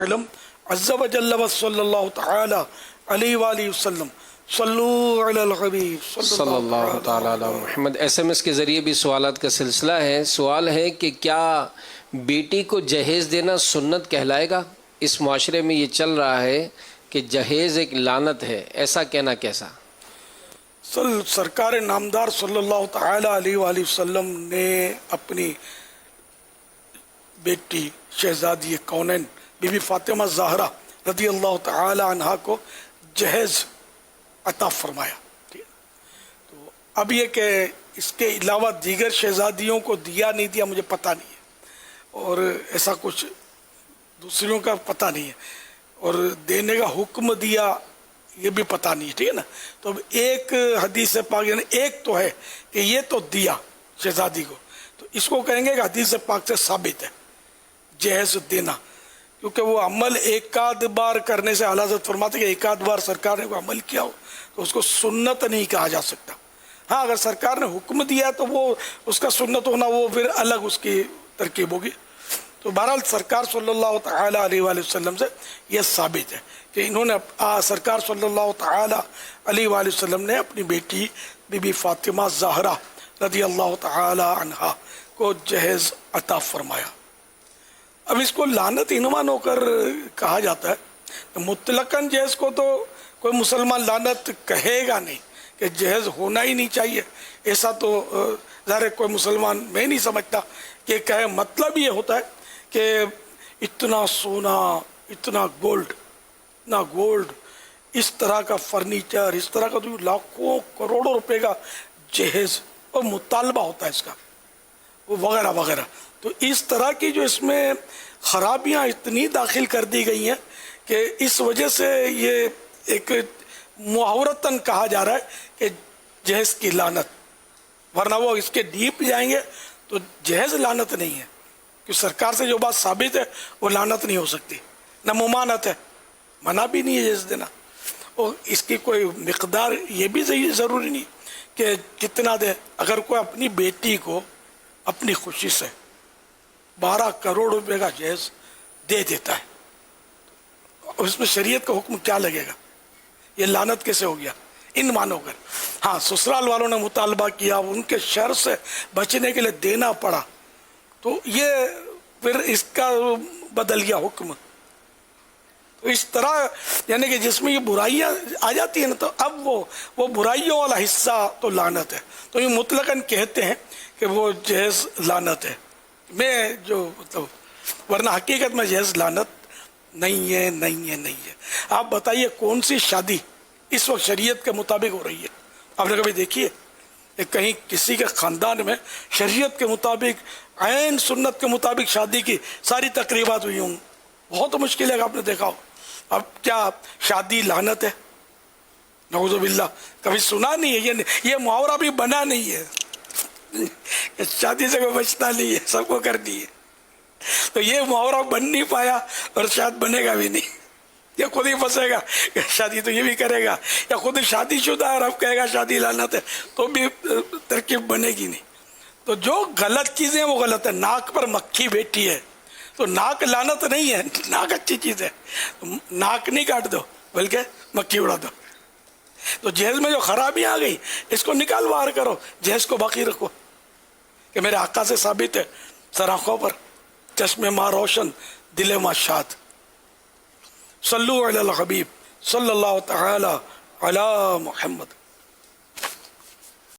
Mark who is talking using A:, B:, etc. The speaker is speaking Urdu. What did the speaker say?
A: علم عز و جل و صلی اللہ تعالی علیہ وآلہ وسلم صلو علی الحبیب
B: صلی اللہ تعالی علی محمد۔ ایس ایم ایس کے ذریعے بھی سوالات کا سلسلہ ہے۔ سوال ہے کہ کیا بیٹی کو جہیز دینا سنت کہلائے گا؟ اس معاشرے میں یہ چل رہا ہے کہ جہیز ایک لعنت ہے، ایسا کہنا کیسا؟
A: سرکار نامدار صلی اللہ تعالی علیہ وآلہ وسلم نے اپنی بیٹی شہزادی کونین بی بی فاطمہ زہرا رضی اللہ تعالی عنہا کو جہیز عطا فرمایا۔ تو اب یہ کہ اس کے علاوہ دیگر شہزادیوں کو دیا نہیں دیا مجھے پتہ نہیں ہے، اور ایسا کچھ دوسروں کا پتہ نہیں ہے، اور دینے کا حکم دیا یہ بھی پتہ نہیں ہے، ٹھیک ہے نا۔ تو اب ایک حدیث پاک یعنی ایک تو ہے کہ یہ تو دیا شہزادی کو، تو اس کو کہیں گے کہ حدیث پاک سے ثابت ہے جہیز دینا، کیونکہ وہ عمل ایک آدھ بار کرنے سے اعلیٰ حضرت فرماتے کہ ایک آدھ بار سرکار نے کوئی عمل کیا ہو تو اس کو سنت نہیں کہا جا سکتا۔ ہاں اگر سرکار نے حکم دیا تو وہ اس کا سنت ہونا وہ پھر الگ اس کی ترکیب ہوگی۔ تو بہرحال سرکار صلی اللہ تعالی علیہ وآلہ وسلم سے یہ ثابت ہے کہ انہوں نے سرکار صلی اللہ تعالی علیہ وآلہ وسلم نے اپنی بیٹی بی بی فاطمہ زہرا رضی اللہ تعالی عنہا کو جہیز عطا فرمایا۔ اب اس کو لعنت عنوان ہو کر کہا جاتا ہے، مطلقاً جہیز کو تو کوئی مسلمان لعنت کہے گا نہیں کہ جہیز ہونا ہی نہیں چاہیے، ایسا تو ظاہر کوئی مسلمان میں نہیں سمجھتا کہ کہے۔ مطلب یہ ہوتا ہے کہ اتنا سونا، اتنا گولڈ، اس طرح کا فرنیچر، اس طرح کا تو لاکھوں کروڑوں روپے کا جہیز اور مطالبہ ہوتا ہے اس کا، وغیرہ وغیرہ۔ تو اس طرح کی جو اس میں خرابیاں اتنی داخل کر دی گئی ہیں کہ اس وجہ سے یہ ایک محاورتاً کہا جا رہا ہے کہ جہیز کی لعنت، ورنہ وہ اس کے ڈیپ جائیں گے تو جہیز لعنت نہیں ہے، کہ سرکار سے جو بات ثابت ہے وہ لعنت نہیں ہو سکتی، نہ ممانعت ہے، منع بھی نہیں ہے جہیز دینا، اور اس کی کوئی مقدار یہ بھی ضروری نہیں کہ کتنا دے۔ اگر کوئی اپنی بیٹی کو اپنی خوشی سے 12 کروڑ روپے کا جہیز دے دیتا ہے، اس میں شریعت کا حکم کیا لگے گا؟ یہ لعنت کیسے ہو گیا ان مانو کر؟ ہاں سسرال والوں نے مطالبہ کیا، ان کے شر سے بچنے کے لیے دینا پڑا، تو یہ پھر اس کا بدل گیا حکم۔ تو اس طرح یعنی کہ جس میں یہ برائیاں آ جاتی ہیں نا، تو اب وہ برائیوں والا حصہ تو لعنت ہے، تو یہ مطلقاً کہتے ہیں کہ وہ جہیز لعنت ہے، میں جو مطلب، ورنہ حقیقت میں جہیز لعنت نہیں ہے۔ آپ بتائیے کون سی شادی اس وقت شریعت کے مطابق ہو رہی ہے؟ آپ نے کبھی دیکھی ہے کہیں کسی کے خاندان میں شریعت کے مطابق، عین سنت کے مطابق شادی کی ساری تقریبات ہوئی ہوں؟ بہت مشکل ہے کہ آپ نے دیکھا ہو۔ اب کیا شادی لعنت ہے؟ نعوذ باللہ، کبھی سنا نہیں ہے، یہ محاورہ بھی بنا نہیں ہے، شادی سے کوئی بچتا نہیں ہے، سب کو کرنی ہے، تو یہ محاورہ بن نہیں پایا اور شاید بنے گا بھی نہیں، یا خود ہی پھنسے گا کہ شادی تو یہ بھی کرے گا، یا خود شادی شدہ ہے اور اب کہے گا شادی لعنت ہے، تو بھی ترکیب بنے گی نہیں۔ تو جو غلط چیزیں وہ غلط ہے۔ ناک پر مکھی بیٹھی ہے تو ناک لعنت نہیں ہے، ناک اچھی چیز ہے، ناک نہیں کاٹ دو بلکہ مکھی اڑا دو۔ تو جہیز میں جو خرابیاں آ گئی اس کو نکال باہر کرو، جہیز کو باقی رکھو، کہ میرے آقا سے ثابت ہے، سر آنکھوں پر چشم ماں روشن، دل ماں شاد۔ صلو علی الحبیب صلی اللہ تعالی علی محمد۔